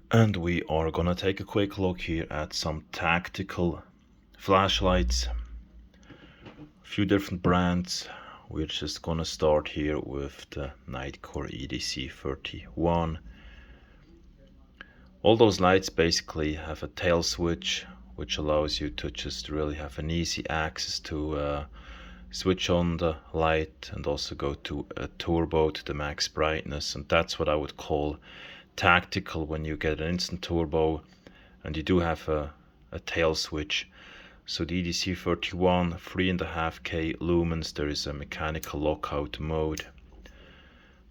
And we are gonna take a quick look here at some tactical flashlights, a few different brands. We're just gonna start here with the Nitecore EDC31. All those lights basically have a tail switch, which allows you to just really have an easy access to switch on the light and also go to a turbo to the max brightness. And that's what I would call tactical, when you get an instant turbo and you do have a tail switch. So the EDC31, 3.5K lumens, there is a mechanical lockout mode,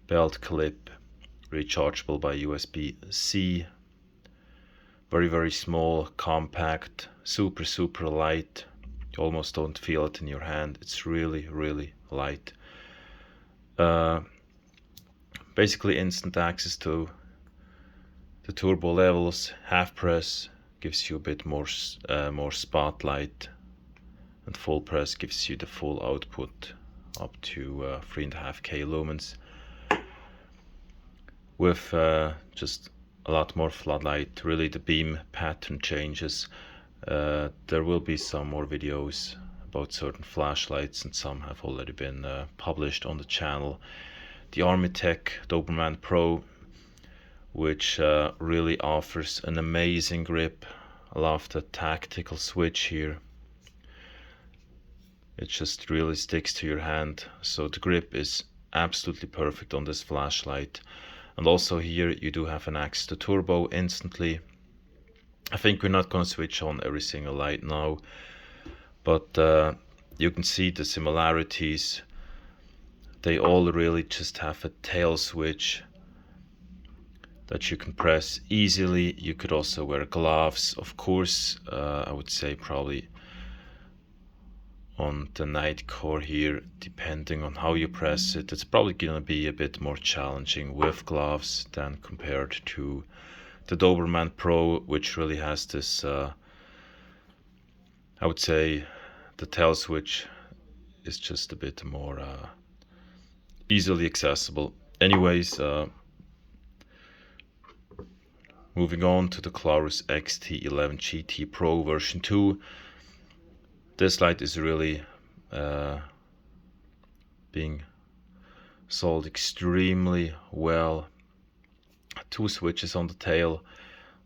belt clip, rechargeable by USB-C, very small, compact, super light. You almost don't feel it in your hand. It's really light. Basically instant access to the turbo levels. Half press gives you a bit more spotlight, and full press gives you the full output up to 3.5K lumens with just a lot more floodlight. Really, the beam pattern changes. There will be some more videos about certain flashlights, and some have already been published on the channel. The Armytek Doberman Pro, which really offers an amazing grip. I love the tactical switch here. It just really sticks to your hand, so the grip is absolutely perfect on this flashlight. And also here you do have an access to turbo instantly. I think we're not going to switch on every single light now, but you can see the similarities. They all really just have a tail switch that you can press easily. You could also wear gloves, of course. I would say probably on the Nitecore here, depending on how you press it, it's probably gonna be a bit more challenging with gloves than compared to the Doberman Pro, which really has this, I would say the tail switch is just a bit more easily accessible. Anyways, moving on to the Klarus XT11 GT Pro version 2. This light is really being sold extremely well. 2 switches on the tail,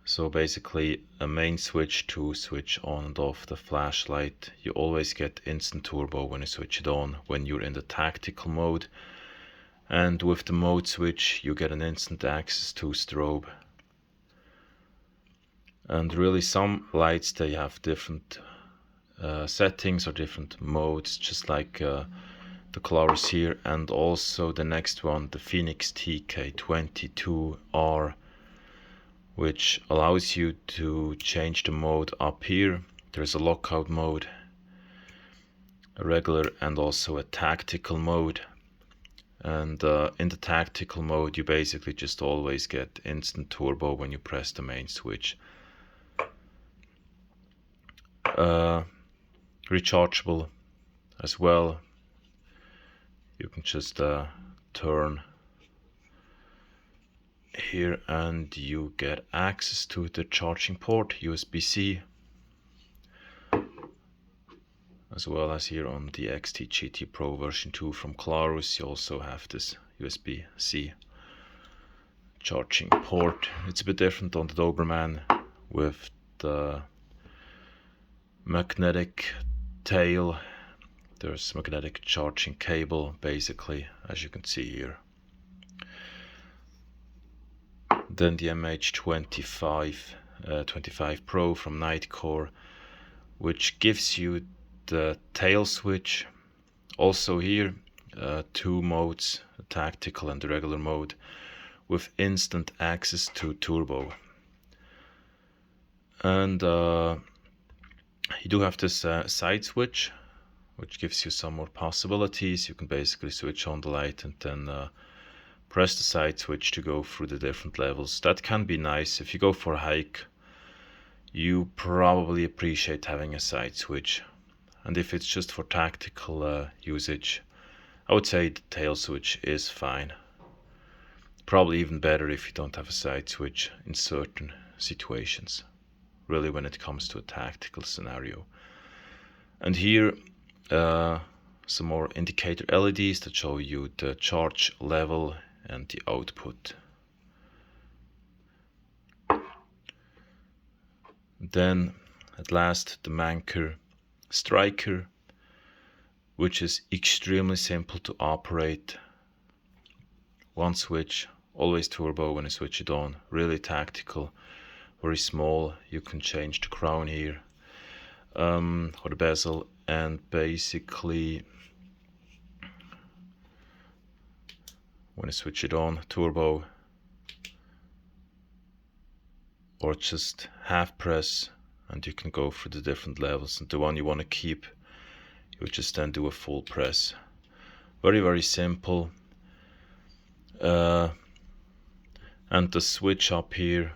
so basically a main switch to switch on and off the flashlight. You always get instant turbo when you switch it on when you're in the tactical mode, and with the mode switch you get an instant access to strobe. And really, some lights, they have different settings or different modes, just like the Klarus here, and also the next one, the Fenix TK22R, which allows you to change the mode up here. There's a lockout mode, a regular, and also a tactical mode. And in the tactical mode you basically just always get instant turbo when you press the main switch. Rechargeable as well. You can just turn here and you get access to the charging port, USB-C, as well as here on the XT GT Pro version 2 from Klarus. You also have this USB-C charging port. It's a bit different on the Doberman with the magnetic tail. There's magnetic charging cable, basically, as you can see here. Then the MH25 Pro from Nitecore, which gives you the tail switch. Also here, 2 modes, the tactical and the regular mode, with instant access to turbo. And you do have this side switch, which gives you some more possibilities. You can basically switch on the light and then press the side switch to go through the different levels. That can be nice. If you go for a hike, you probably appreciate having a side switch. And if it's just for tactical usage, I would say the tail switch is fine. Probably even better if you don't have a side switch in certain situations, really when it comes to a tactical scenario. And here some more indicator LEDs that show you the charge level and the output. Then at last the Manker Striker, which is extremely simple to operate. One switch, always turbo when I switch it on, really tactical, very small. You can change the crown here, or the bezel, and basically when I switch it on, turbo, or just half press, and you can go through the different levels, and the one you want to keep, you just then do a full press. Very, very simple. And the switch up here,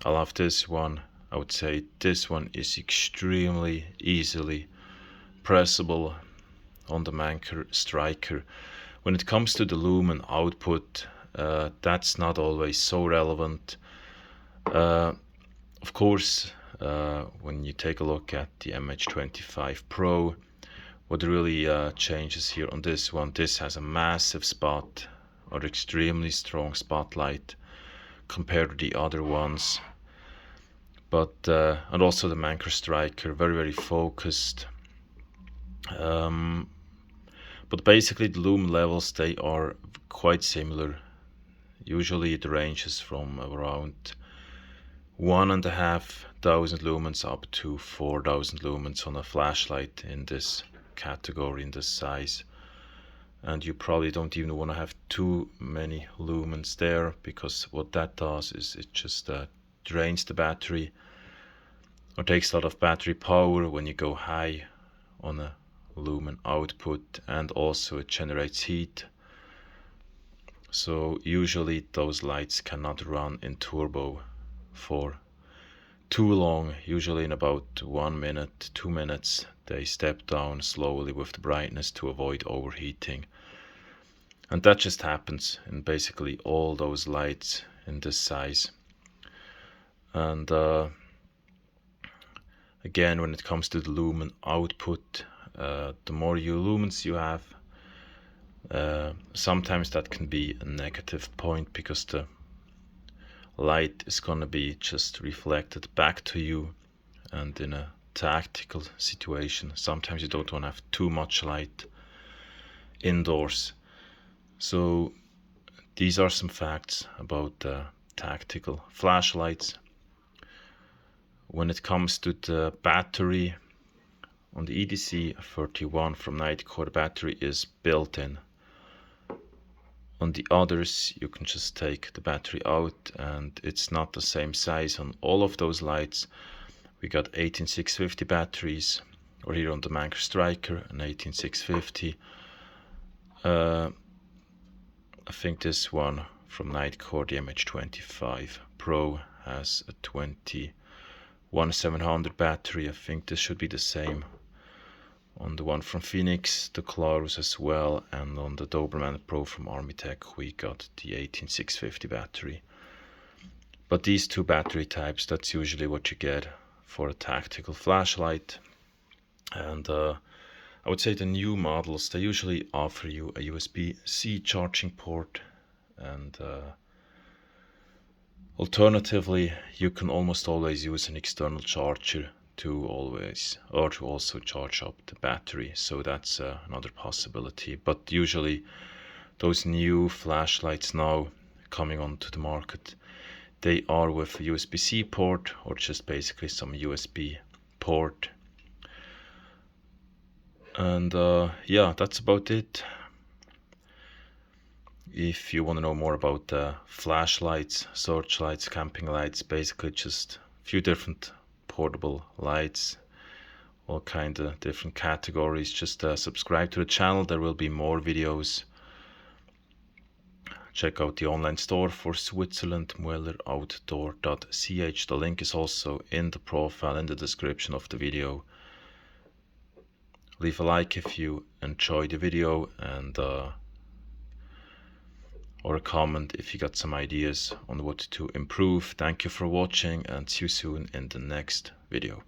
I love this one. I would say this one is extremely easily pressable on the Manker Striker. When it comes to the lumen output, that's not always so relevant. Of course, when you take a look at the MH25 Pro, what really changes here on this one, this has a massive spot, or extremely strong spotlight compared to the other ones. But and also the Manker Striker, very, very focused. But basically the lumen levels, they are quite similar. Usually the range is from around 1,500 lumens up to 4,000 lumens on a flashlight in this category, in this size. And you probably don't even want to have too many lumens there, because what that does is it just drains the battery, or takes a lot of battery power when you go high on a lumen output, and also it generates heat. So usually those lights cannot run in turbo for too long. Usually in about 1 minute, 2 minutes, they step down slowly with the brightness to avoid overheating. And that just happens in basically all those lights in this size. And again, when it comes to the lumen output, the more lumens you have, sometimes that can be a negative point, because the light is going to be just reflected back to you. And in a tactical situation, sometimes you don't want to have too much light indoors. So these are some facts about tactical flashlights. When it comes to the battery, on the EDC31 from Nitecore, the battery is built in. On the others, you can just take the battery out, and it's not the same size on all of those lights. We got 18650 batteries, or here on the Manker Striker, an 18650. I think this one from Nitecore, the MH25 Pro, has a 21700 battery. I think this should be the same on the one from Fenix, the Klarus as well, and on the Doberman Pro from Armytek we got the 18650 battery. But these two battery types, that's usually what you get for a tactical flashlight. And I would say the new models, they usually offer you a USB-C charging port, and alternatively you can almost always use an external charger to also charge up the battery. So that's another possibility. But usually those new flashlights now coming onto the market, they are with a USB-C port, or just basically some USB port. And yeah, that's about it. If you want to know more about flashlights, searchlights, camping lights, basically just a few different portable lights, all kind of different categories, just subscribe to the channel. There will be more videos. Check out the online store for Switzerland, muelleroutdoor.ch. The link is also in the profile, in the description of the video. Leave a like if you enjoyed the video, and or a comment if you got some ideas on what to improve. Thank you for watching, and see you soon in the next video.